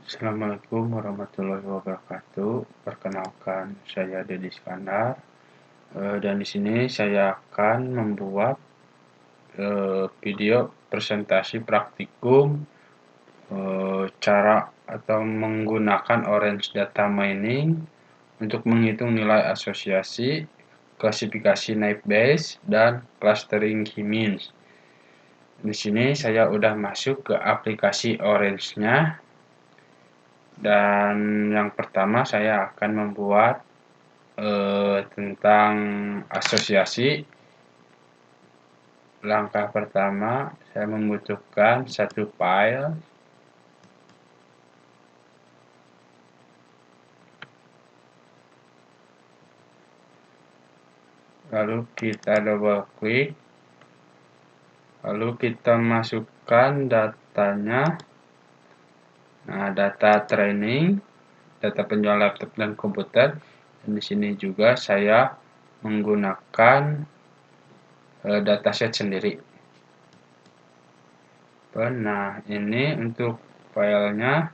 Assalamualaikum warahmatullahi wabarakatuh. Perkenalkan, saya Deddy Iskandar. Dan di sini saya akan membuat video presentasi praktikum cara atau menggunakan Orange Data Mining untuk menghitung nilai asosiasi, klasifikasi Naive Bayes, dan clustering K-means. Di sini saya udah masuk ke aplikasi Orange-nya. Dan yang pertama saya akan membuat tentang asosiasi. Langkah pertama saya membutuhkan satu file. Lalu kita double klik. Lalu kita masukkan datanya. Nah, data training, data penjual laptop dan komputer. Dan di sini juga saya menggunakan dataset sendiri. Nah, ini untuk filenya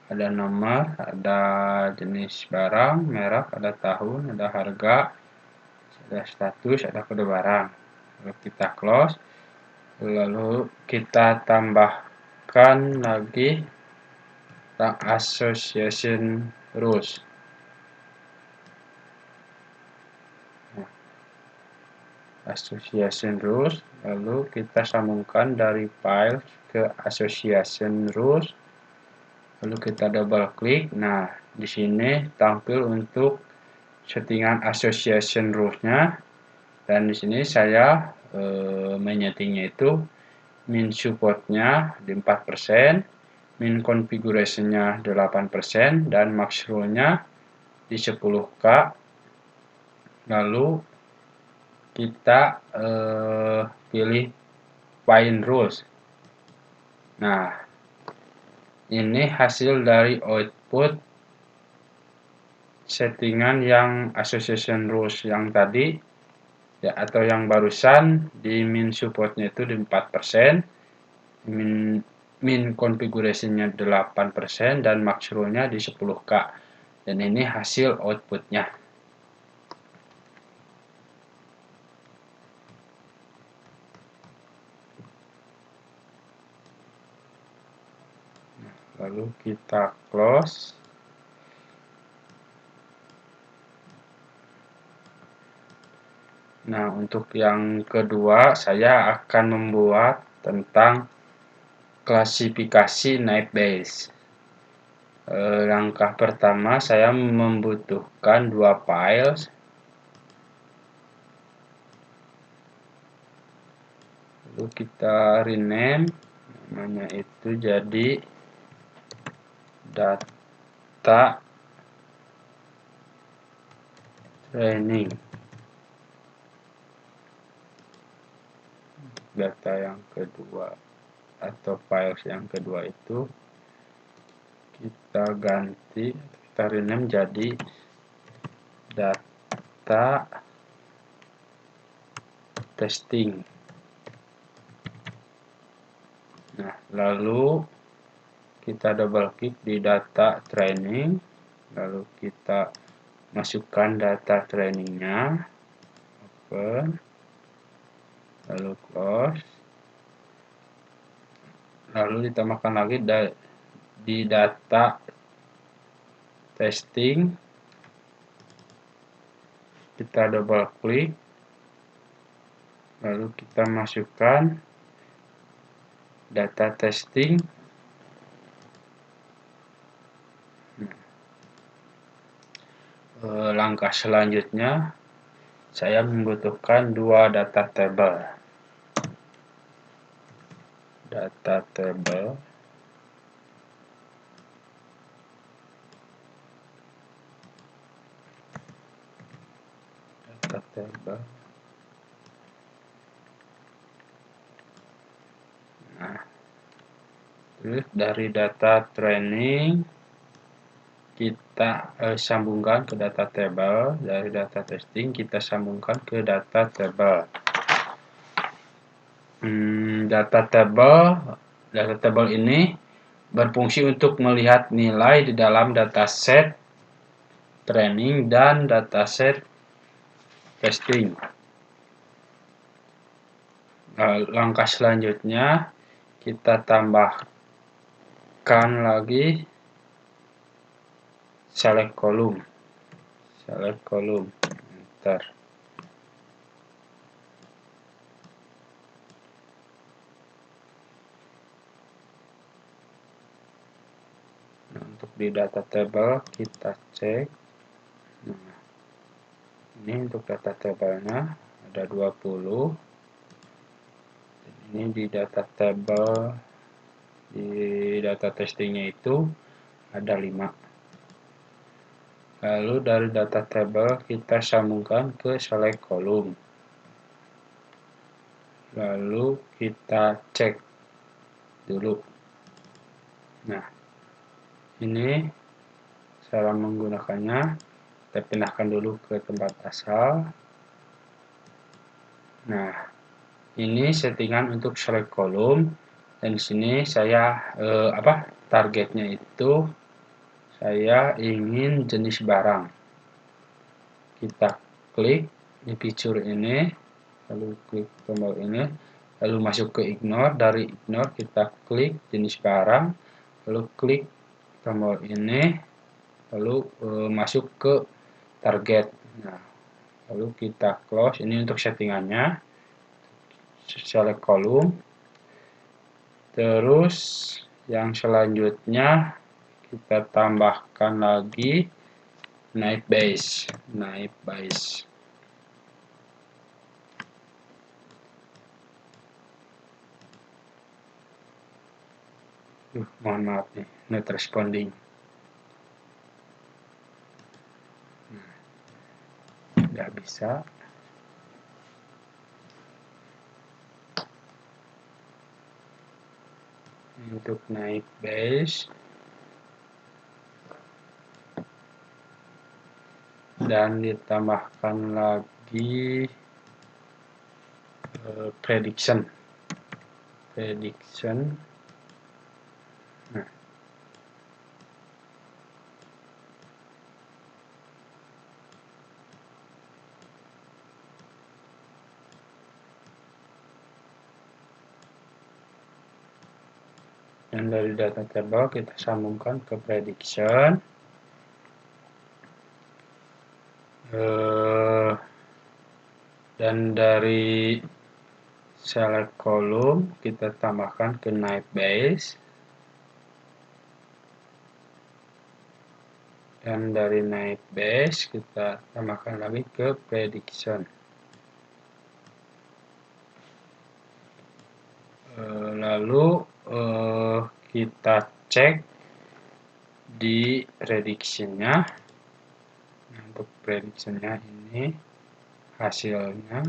ada nomor, ada jenis barang, merek, ada tahun, ada harga, ada status, ada kode barang. Lalu kita close. Lalu kita tambahkan lagi association rules. Association rules, lalu kita sambungkan dari file ke association rules, lalu kita double klik. Nah, di sini tampil untuk settingan association rules-nya, dan di sini saya menyetingnya itu min support-nya di 4%, min configuration-nya 8%, dan max rule-nya di 10k. Lalu kita pilih find rules. Nah, ini hasil dari output settingan yang association rules yang tadi ya, atau yang barusan. Di min supportnya itu di 4%, min configuration-nya 8%, dan max rule-nya di 10k. Dan ini hasil outputnya. Lalu kita close. Nah, untuk yang kedua saya akan membuat tentang klasifikasi Naive Bayes. Langkah pertama saya membutuhkan dua file. Lalu kita rename, namanya itu jadi data training. Data yang kedua atau files yang kedua itu kita ganti, kita rename jadi data testing. Nah, lalu kita double klik di data training, lalu kita masukkan data trainingnya, open, lalu close. Lalu ditambahkan lagi di data testing, kita double klik, lalu kita masukkan data testing. Langkah selanjutnya saya membutuhkan dua data table. Data table, nah, terus dari data training kita sambungkan ke data table, dari data testing kita sambungkan ke data table. Data table ini berfungsi untuk melihat nilai di dalam dataset training dan dataset testing. Langkah selanjutnya kita tambahkan lagi select column. Enter. Nah, untuk di data table kita cek. Nah, ini untuk data tabelnya ada 20. Ini di data table, di data testingnya itu ada 5. Lalu dari data table kita sambungkan ke select column. Lalu kita cek dulu. Nah, ini cara menggunakannya. Kita pindahkan dulu ke tempat asal. Nah, ini settingan untuk select column, dan di sini saya targetnya itu saya ingin jenis barang. Kita klik di picture ini, lalu klik tombol ini, lalu masuk ke ignore. Dari ignore kita klik jenis barang, lalu klik tombol ini, lalu masuk ke target. Nah, lalu kita close. Ini untuk settingannya. Select column. Terus yang selanjutnya kita tambahkan lagi naib base. Mohon maaf nih, not responding. Nggak bisa. Untuk naik base dan ditambahkan lagi prediction. Nah, dan dari data table kita sambungkan ke prediction. Dan dari select column kita tambahkan ke naib base. Dan dari naib base kita tambahkan lagi ke prediction. Lalu kita cek di prediction-nya. Nah, untuk prediction-nya ini hasilnya.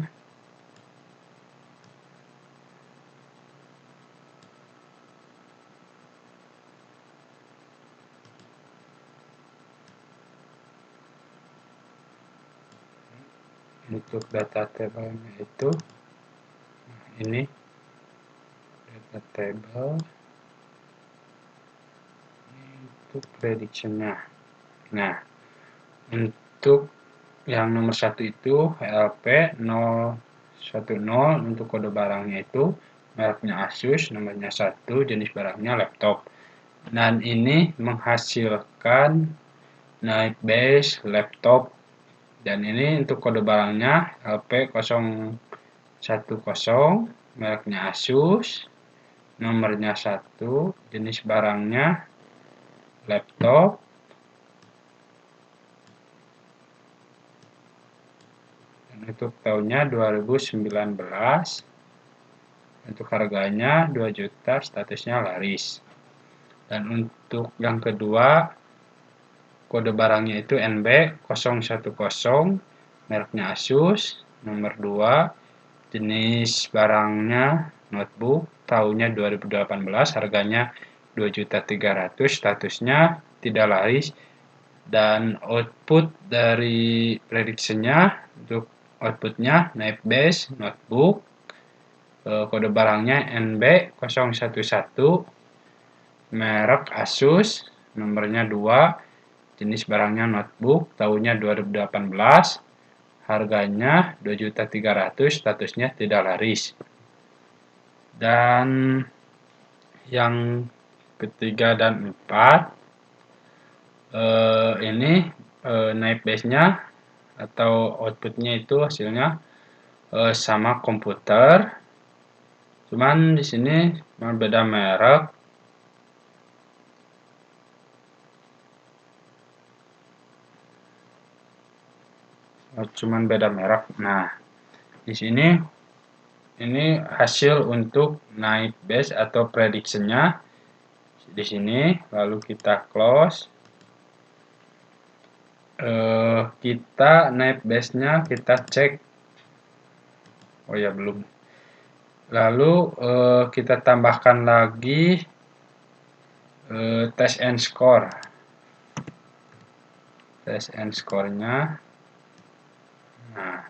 Untuk data table-nya itu ini data table untuk prediction-nya. Nah, untuk yang nomor 1 itu LP 010, untuk kode barangnya itu mereknya Asus, nomornya 1, jenis barangnya laptop. Dan ini menghasilkan naib base laptop. Dan ini untuk kode barangnya LP010, mereknya Asus, nomornya 1, jenis barangnya laptop. Dan untuk tahunnya 2019. Untuk harganya 2 juta, statusnya laris. Dan untuk yang kedua, kode barangnya itu NB010, mereknya Asus, nomor 2, jenis barangnya notebook, tahunnya 2018, harganya 2.300.000, statusnya tidak laris. Dan output dari prediksinya, untuk outputnya naib base notebook, kode barangnya NB011, merek Asus, nomornya 2, jenis barangnya notebook, tahunnya 2018, harganya 2.300.000, statusnya tidak laris. Dan yang ketiga dan 4, ini naik base-nya atau outputnya itu hasilnya sama komputer, cuman di sini beda merek. Nah, di sini ini hasil untuk naik base atau prediction-nya di sini. Lalu kita close. Kita naik base-nya kita cek. Oh ya, belum. Lalu kita tambahkan lagi test and score. Test and score-nya. Nah,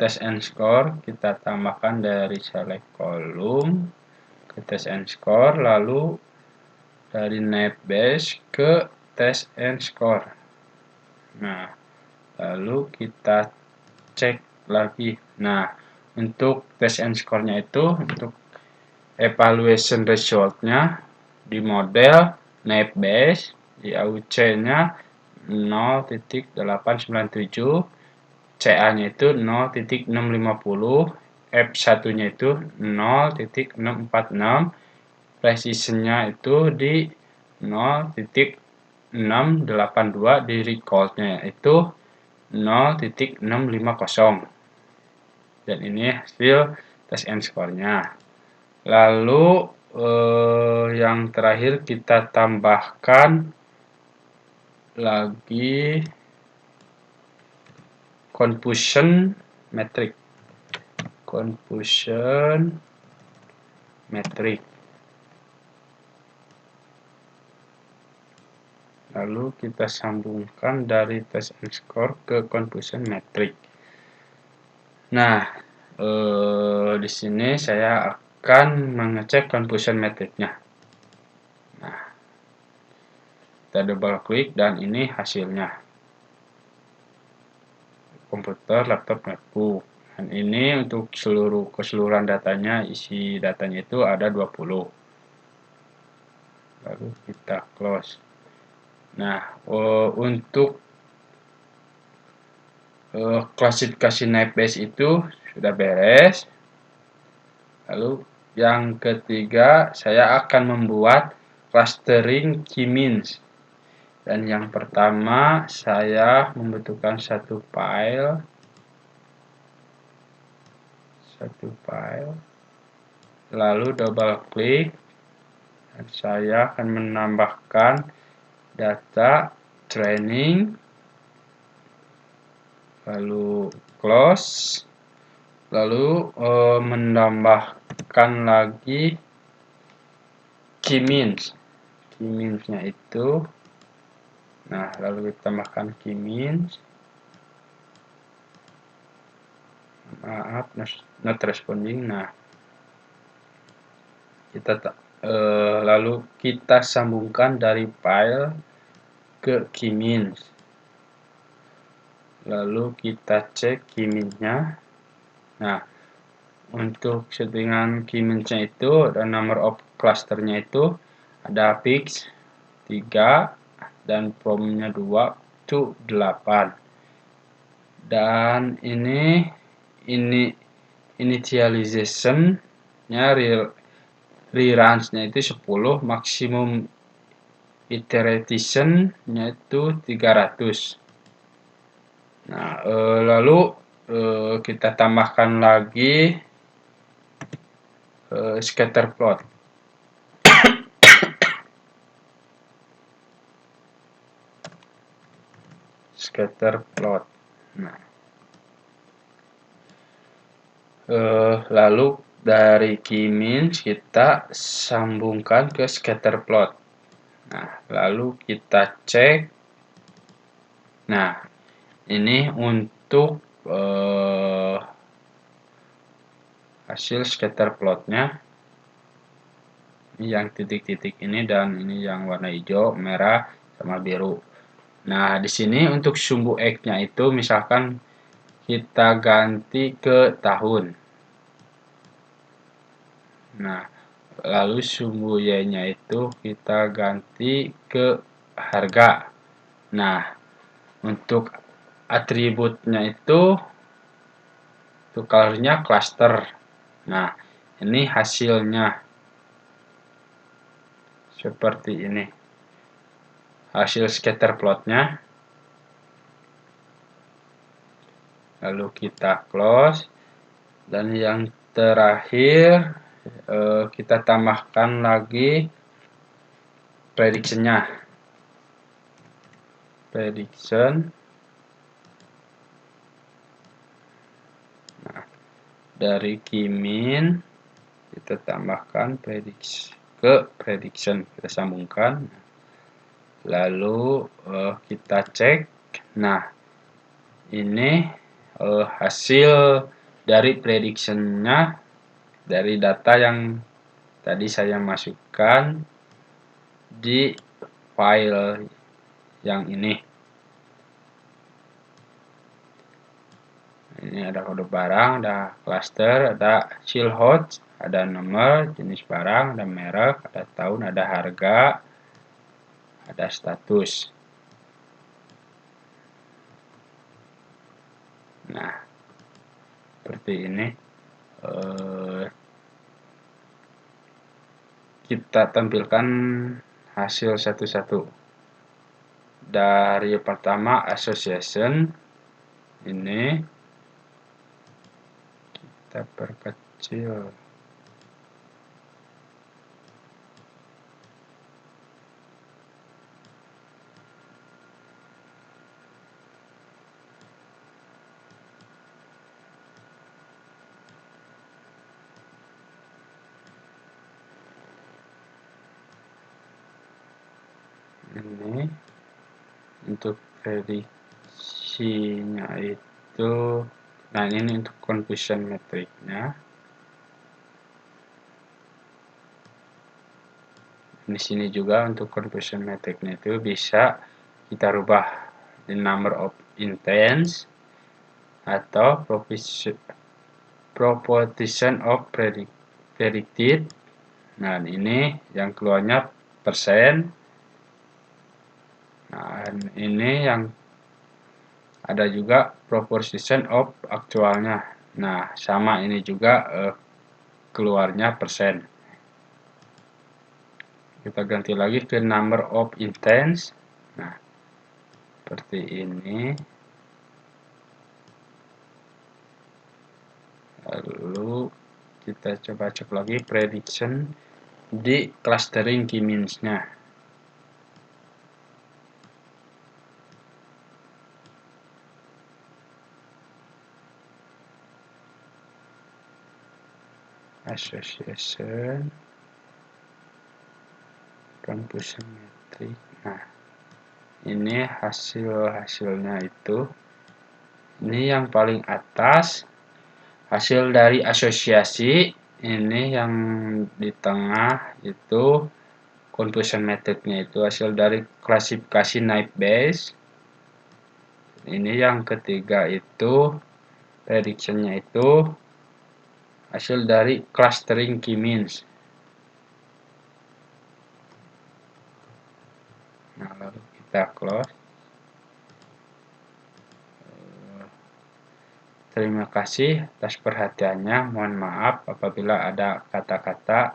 test and score kita tambahkan dari select column ke test and score, lalu dari naik base ke test and score. Nah, lalu kita cek lagi. Nah, untuk test and score-nya itu untuk evaluation result-nya di model naik base di AUC-nya 0.897, CA-nya itu 0.650, F1-nya itu 0.646, precision-nya itu di 0.682, di recall-nya itu 0.650. Dan ini hasil test and score-nya. Lalu yang terakhir kita tambahkan lagi confusion metric. Lalu kita sambungkan dari test and score ke confusion metric. Nah, di sini saya akan mengecek confusion metric-nya. Nah, kita double klik dan ini hasilnya. Komputer, laptop, notebook. Dan ini untuk keseluruhan datanya, isi datanya itu ada 20. Lalu kita close. Nah, untuk klasifikasi naik base itu sudah beres. Lalu yang ketiga, saya akan membuat clustering key means. Dan yang pertama, saya membutuhkan satu file. Lalu double klik. Dan saya akan menambahkan data training. Lalu close. Lalu menambahkan lagi key means. Key means-nya itu, nah, lalu kita tambahkan key means. Maaf, not responding. Nah, kita lalu kita sambungkan dari file ke key means. Lalu kita cek key means-nya. Nah, untuk settingan key means-nya itu dan number of cluster-nya itu ada fix 3 dan from-nya 2 to 8. Dan ini initialization-nya reruns-nya itu 10, maksimum iteration-nya itu 300. Nah, lalu kita tambahkan lagi scatter plot. Nah, lalu dari key means kita sambungkan ke scatter plot. Nah, lalu kita cek. Nah, ini untuk hasil scatter plotnya. Ini yang titik-titik ini dan ini yang warna hijau, merah, sama biru. Nah, di sini untuk sumbu X-nya itu misalkan kita ganti ke tahun. Nah, lalu sumbu Y-nya itu kita ganti ke harga. Nah, untuk atributnya itu colornya cluster. Nah, ini hasilnya seperti ini. Hasil scatter plotnya. Lalu kita close. Dan yang terakhir kita tambahkan lagi prediction-nya. Prediction. Nah, dari key min kita tambahkan prediction, kita sambungkan. Lalu kita cek. Nah, ini hasil dari prediction-nya dari data yang tadi saya masukkan di file yang ini. Ini ada kode barang, ada cluster, ada shield host, ada nomor, jenis barang, ada merek, ada tahun, ada harga, ada status. Nah, seperti ini. Kita tampilkan hasil satu-satu. Dari pertama association, ini kita perkecil. Ini untuk prediksinya itu, nah ini untuk confusion metricnya. Di sini juga untuk confusion metricnya itu bisa kita rubah the number of intents atau proportion of predicted. Nah, ini yang keluarnya persen. Nah, ini yang ada juga proportion of aktualnya. Nah, sama ini juga keluarnya persen. Kita ganti lagi ke number of intents. Nah, seperti ini. Lalu kita coba cek lagi prediction di clustering key means-nya. Association, confusion metric. Nah, ini hasilnya itu. Ini yang paling atas hasil dari asosiasi. Ini yang di tengah itu confusion methodnya itu hasil dari klasifikasi naive Bayes. Ini yang ketiga itu predictionnya itu hasil dari clustering key means. Nah, lalu kita close. Terima kasih atas perhatiannya. Mohon maaf apabila ada kata-kata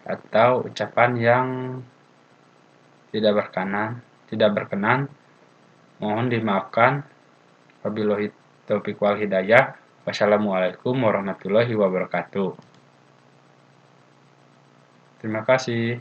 atau ucapan yang tidak berkenan. Mohon dimaafkan. Wabillahi taufiq wal hidayah. Wassalamualaikum warahmatullahi wabarakatuh. Terima kasih.